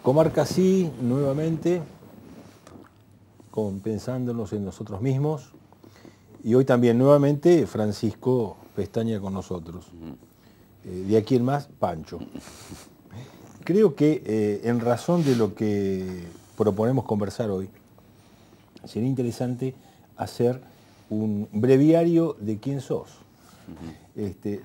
Comarca Sí, nuevamente, pensándonos en nosotros mismos. Y hoy también nuevamente Francisco Pestaña con nosotros. De aquí en más, Pancho. Creo que en razón de lo que proponemos conversar hoy, sería interesante hacer un breviario de quién sos.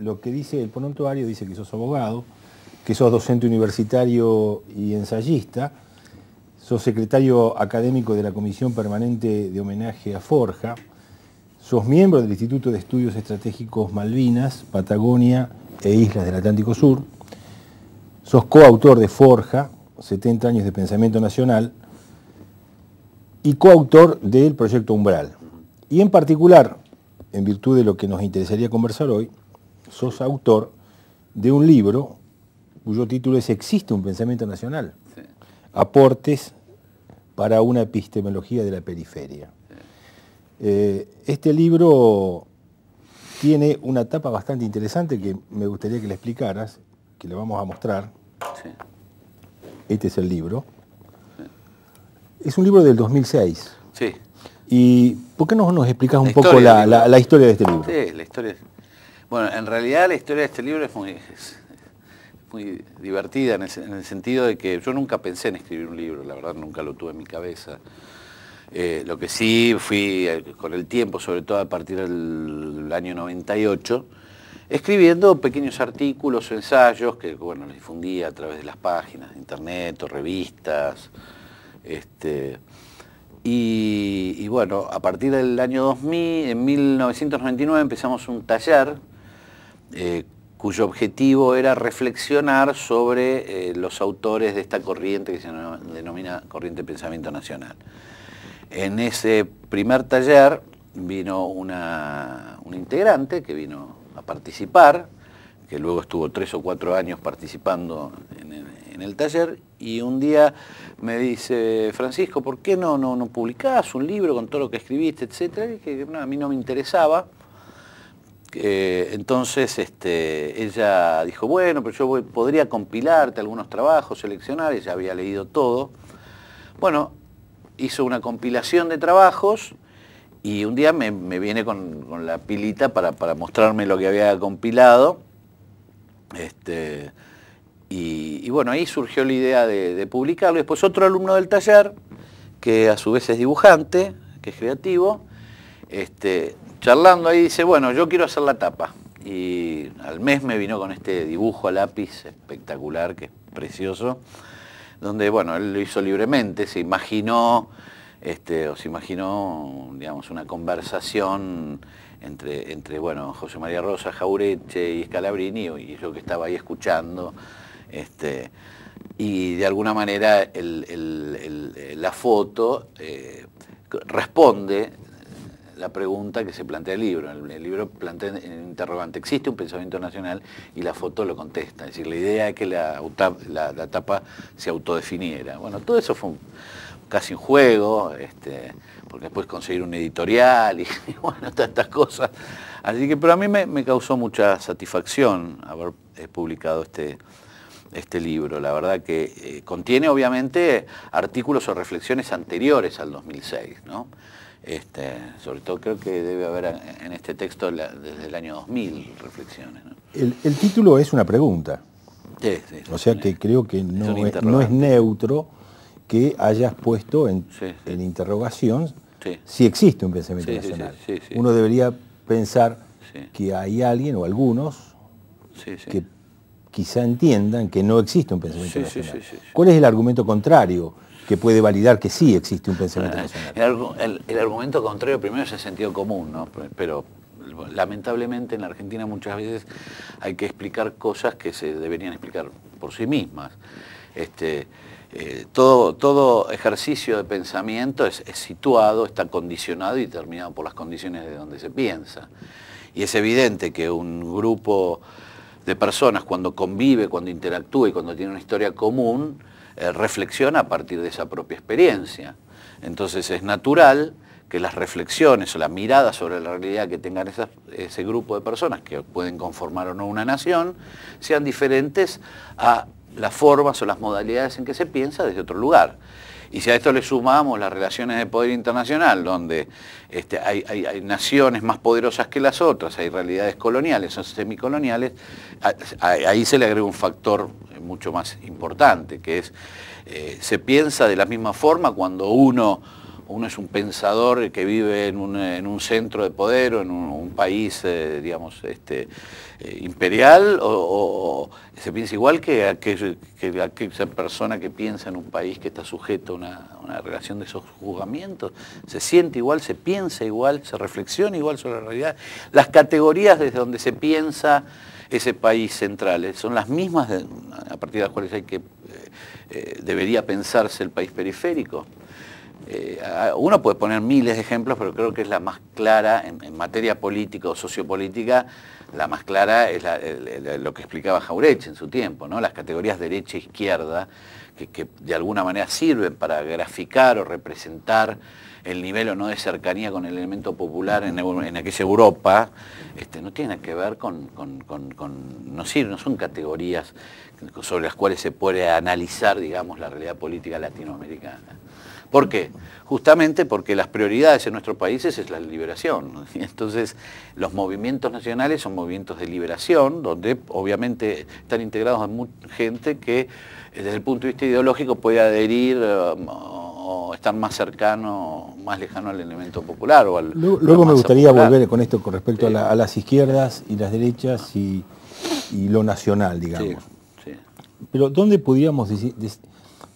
Lo que dice el prontuario dice que sos abogado, que sos docente universitario y ensayista, sos secretario académico de la Comisión Permanente de Homenaje a Forja, sos miembro del Instituto de Estudios Estratégicos Malvinas, Patagonia e Islas del Atlántico Sur, sos coautor de Forja, 70 años de pensamiento nacional, y coautor del proyecto Umbral. Y en particular, en virtud de lo que nos interesaría conversar hoy, sos autor de un libro cuyo título es ¿Existe un pensamiento nacional? Sí. Aportes para una epistemología de la periferia. Sí. Este libro tiene una etapa bastante interesante que me gustaría que le explicaras, que le vamos a mostrar. Sí. Este es el libro. Sí. Es un libro del 2006. Sí. ¿Y por qué no nos explicas un poco la historia de este libro? Sí, la historia. Bueno, en realidad la historia de este libro es muy divertida en el sentido de que yo nunca pensé en escribir un libro, la verdad nunca lo tuve en mi cabeza. Lo que sí fui con el tiempo, sobre todo a partir del año 98, escribiendo pequeños artículos, ensayos que bueno, los difundía a través de las páginas de internet o revistas. Y bueno, a partir del año 2000, en 1999 empezamos un taller cuyo objetivo era reflexionar sobre los autores de esta corriente que se denomina Corriente de Pensamiento Nacional. En ese primer taller vino una integrante que vino a participar, que luego estuvo 3 o 4 años participando en el taller, y un día me dice, Francisco, ¿por qué no publicás un libro con todo lo que escribiste, etcétera? Y que no, a mí no me interesaba. Entonces ella dijo, bueno, pero yo podría compilarte algunos trabajos, seleccionar, ella había leído todo. Bueno, hizo una compilación de trabajos y un día me viene con la pilita para mostrarme lo que había compilado. Y bueno, ahí surgió la idea de publicarlo. Después otro alumno del taller, que a su vez es dibujante, que es creativo, charlando ahí dice, bueno, yo quiero hacer la tapa. Y al mes me vino con este dibujo a lápiz espectacular, que es precioso, donde, bueno, él lo hizo libremente, se imaginó, digamos, una conversación entre bueno, José María Rosa, Jauretche y Scalabrini, y yo que estaba ahí escuchando, y de alguna manera la foto responde la pregunta que se plantea el libro. El libro plantea en interrogante, ¿existe un pensamiento nacional? Y la foto lo contesta. Es decir, la idea es que la tapa se autodefiniera. Bueno, todo eso fue casi un juego, porque después conseguir un editorial y bueno, todas estas cosas. Así que, pero a mí me causó mucha satisfacción haber publicado este libro. La verdad que contiene obviamente artículos o reflexiones anteriores al 2006, ¿no? Sobre todo creo que debe haber en este texto desde el año 2000 reflexiones, ¿no? El título es una pregunta. Sí, o sea que creo que no es neutro que hayas puesto en interrogación si existe un pensamiento nacional. Uno debería pensar que hay alguien o algunos que quizá entiendan que no existe un pensamiento nacional. ¿Cuál es el argumento contrario que puede validar que sí existe un pensamiento nacional? El argumento contrario primero es el sentido común, ¿no? Pero lamentablemente en la Argentina muchas veces hay que explicar cosas que se deberían explicar por sí mismas. Todo ejercicio de pensamiento es situado, está condicionado y determinado por las condiciones de donde se piensa. Y es evidente que un grupo de personas cuando convive, cuando interactúa y cuando tiene una historia común, reflexiona a partir de esa propia experiencia. Entonces es natural que las reflexiones o la mirada sobre la realidad que tengan ese grupo de personas que pueden conformar o no una nación sean diferentes a las formas o las modalidades en que se piensa desde otro lugar. Y si a esto le sumamos las relaciones de poder internacional, donde hay naciones más poderosas que las otras, hay realidades coloniales o semicoloniales, ahí se le agrega un factor mucho más importante, que es, se piensa de la misma forma cuando uno es un pensador que vive en un centro de poder o en un país, digamos, imperial, o se piensa igual que aquella persona que piensa en un país que está sujeto a una relación de sojuzgamientos. Se siente igual, se piensa igual, se reflexiona igual sobre la realidad. Las categorías desde donde se piensa ese país central son las mismas a partir de las cuales debería pensarse el país periférico. Uno puede poner miles de ejemplos, pero creo que es la más clara en materia política o sociopolítica. La más clara es lo que explicaba Jauretche en su tiempo, ¿no? Las categorías derecha e izquierda, que de alguna manera sirven para graficar o representar el nivel o no de cercanía con el elemento popular en aquella Europa, no tienen que ver no son categorías sobre las cuales se puede analizar, digamos, la realidad política latinoamericana. ¿Por qué? Justamente porque las prioridades en nuestros países es la liberación, ¿no? Entonces, los movimientos nacionales son movimientos de liberación, donde obviamente están integrados gente que desde el punto de vista ideológico puede adherir o estar más cercano, más lejano al elemento popular. Luego me gustaría volver con esto con respecto a las izquierdas y las derechas y lo nacional, digamos. Sí. Pero ¿dónde podríamos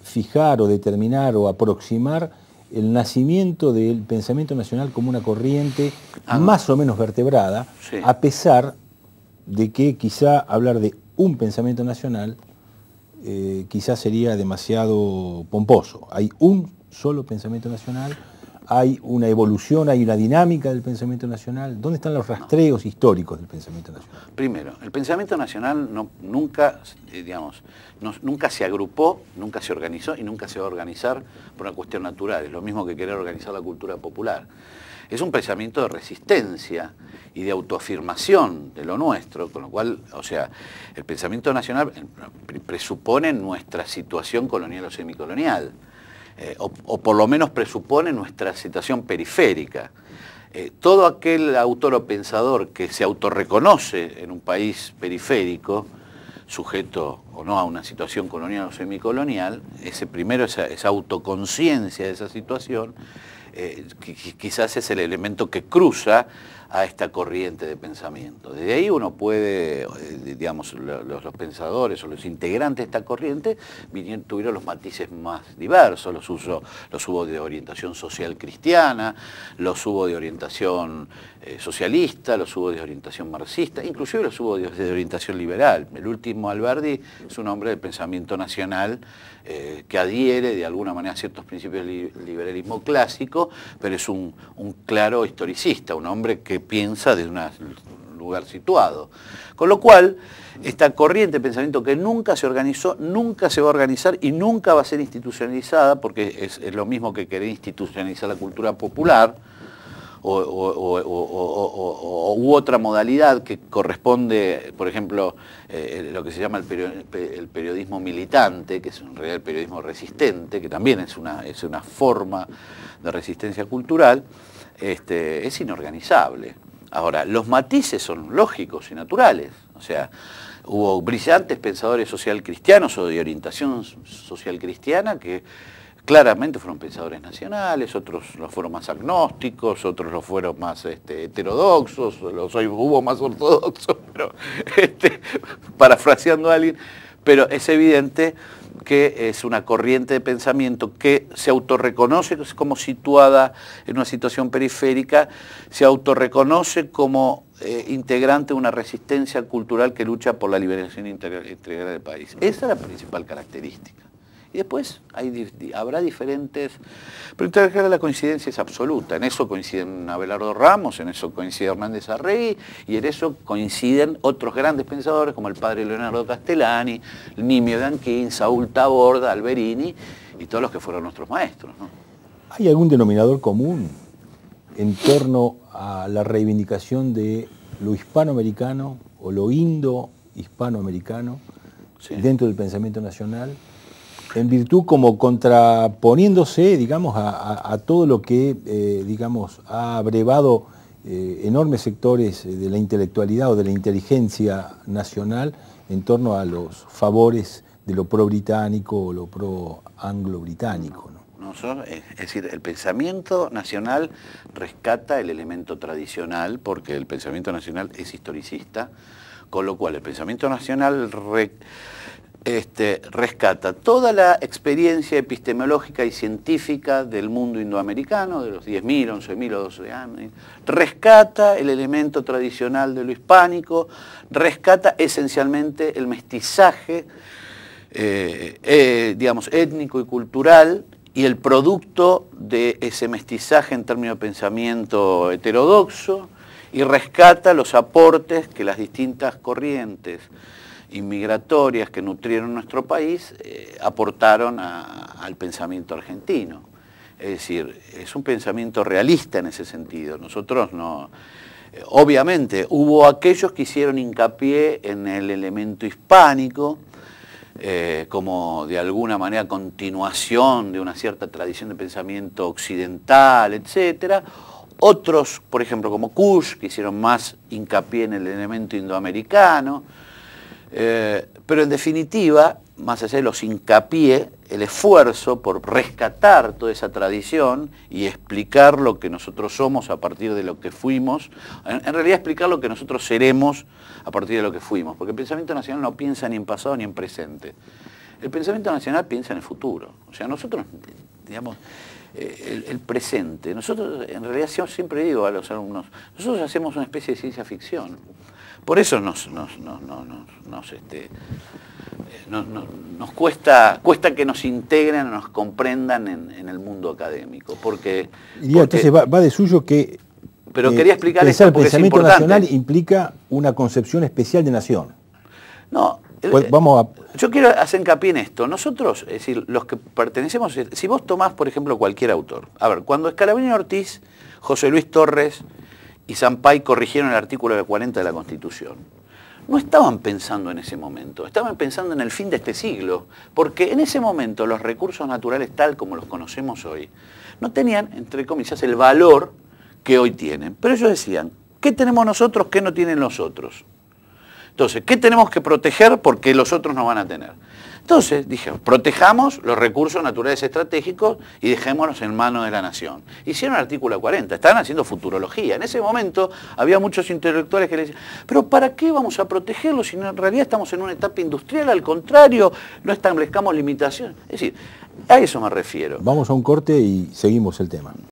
fijar o determinar o aproximar el nacimiento del pensamiento nacional como una corriente más o menos vertebrada, sí, a pesar de que quizá hablar de un pensamiento nacional quizás sería demasiado pomposo? Hay un solo pensamiento nacional, hay una evolución, hay una dinámica del pensamiento nacional. ¿Dónde están los rastreos históricos del pensamiento nacional? Primero, el pensamiento nacional nunca se agrupó, nunca se organizó y nunca se va a organizar por una cuestión natural. Es lo mismo que querer organizar la cultura popular. Es un pensamiento de resistencia y de autoafirmación de lo nuestro, con lo cual, o sea, el pensamiento nacional presupone nuestra situación colonial o semicolonial. O por lo menos presupone nuestra situación periférica. Todo aquel autor o pensador que se autorreconoce en un país periférico, sujeto o no a una situación colonial o semicolonial, esa autoconciencia de esa situación, quizás es el elemento que cruza a esta corriente de pensamiento. Desde ahí uno puede, digamos, los pensadores o los integrantes de esta corriente tuvieron los matices más diversos, los hubo de orientación social cristiana, los hubo de orientación socialista, los hubo de orientación marxista, inclusive los hubo de orientación liberal. El último, Alberdi, es un hombre del pensamiento nacional que adhiere de alguna manera a ciertos principios del liberalismo clásico, pero es un claro historicista, un hombre que piensa desde un lugar situado. Con lo cual, esta corriente de pensamiento que nunca se organizó, nunca se va a organizar y nunca va a ser institucionalizada, porque es lo mismo que querer institucionalizar la cultura popular, u otra modalidad que corresponde, por ejemplo, lo que se llama el periodismo militante, que es en realidad el periodismo resistente, que también es una forma de resistencia cultural, es inorganizable. Ahora, los matices son lógicos y naturales, o sea, hubo brillantes pensadores social cristianos o de orientación social cristiana que claramente fueron pensadores nacionales, otros los fueron más agnósticos, otros los fueron más heterodoxos, hubo más ortodoxos, pero parafraseando a alguien, pero es evidente que es una corriente de pensamiento que se autorreconoce como situada en una situación periférica, se autorreconoce como integrante de una resistencia cultural que lucha por la liberación integral del país. Esa es la principal característica. Y después habrá diferentes, pero la coincidencia es absoluta. En eso coinciden Abelardo Ramos, en eso coincide Hernández Arregui, y en eso coinciden otros grandes pensadores como el padre Leonardo Castellani, Nimio de Anquín, Saúl Taborda, Alberini y todos los que fueron nuestros maestros, ¿no? ¿Hay algún denominador común en torno a la reivindicación de lo hispanoamericano o lo indo-hispanoamericano dentro del pensamiento nacional, en virtud como contraponiéndose, digamos, a todo lo que, digamos, ha abrevado enormes sectores de la intelectualidad o de la inteligencia nacional en torno a los favores de lo pro-británico o lo pro-anglo-británico, ¿no? Es decir, el pensamiento nacional rescata el elemento tradicional porque el pensamiento nacional es historicista, con lo cual el pensamiento nacional rescata toda la experiencia epistemológica y científica del mundo indoamericano, de los 10.000, 11.000 o 12 años, rescata el elemento tradicional de lo hispánico, rescata esencialmente el mestizaje, digamos, étnico y cultural, y el producto de ese mestizaje en términos de pensamiento heterodoxo, y rescata los aportes que las distintas corrientes inmigratorias que nutrieron nuestro país aportaron al pensamiento argentino. Es decir, es un pensamiento realista en ese sentido. Nosotros no... Obviamente, hubo aquellos que hicieron hincapié en el elemento hispánico, como de alguna manera continuación de una cierta tradición de pensamiento occidental, etcétera. Otros, por ejemplo, como Kusch, que hicieron más hincapié en el elemento indoamericano. Pero en definitiva, más allá de los hincapié, el esfuerzo por rescatar toda esa tradición y explicar lo que nosotros somos a partir de lo que fuimos, en realidad explicar lo que nosotros seremos a partir de lo que fuimos, porque el pensamiento nacional no piensa ni en pasado ni en presente. El pensamiento nacional piensa en el futuro. O sea, nosotros, digamos, el presente, nosotros, en realidad, yo siempre digo a los alumnos, nosotros hacemos una especie de ciencia ficción. Por eso nos cuesta que nos integren, nos comprendan en el mundo académico. Entonces va de suyo que pero quería explicar esto porque el pensamiento nacional implica una concepción especial de nación. No, pues yo quiero hacer hincapié en esto. Nosotros, es decir, los que pertenecemos, si vos tomás, por ejemplo, cualquier autor. A ver, cuando Scalabrini Ortiz, José Luis Torres y Sampay corrigieron el artículo 40 de la Constitución, no estaban pensando en ese momento, estaban pensando en el fin de este siglo, porque en ese momento los recursos naturales tal como los conocemos hoy, no tenían, entre comillas, el valor que hoy tienen. Pero ellos decían, ¿qué tenemos nosotros que no tienen los otros? Entonces, ¿qué tenemos que proteger porque los otros no van a tener? Entonces, dije, protejamos los recursos naturales estratégicos y dejémoslos en manos de la nación. Hicieron el artículo 40, estaban haciendo futurología. En ese momento había muchos intelectuales que le decían, pero ¿para qué vamos a protegerlos si en realidad estamos en una etapa industrial? Al contrario, no establezcamos limitaciones. Es decir, a eso me refiero. Vamos a un corte y seguimos el tema.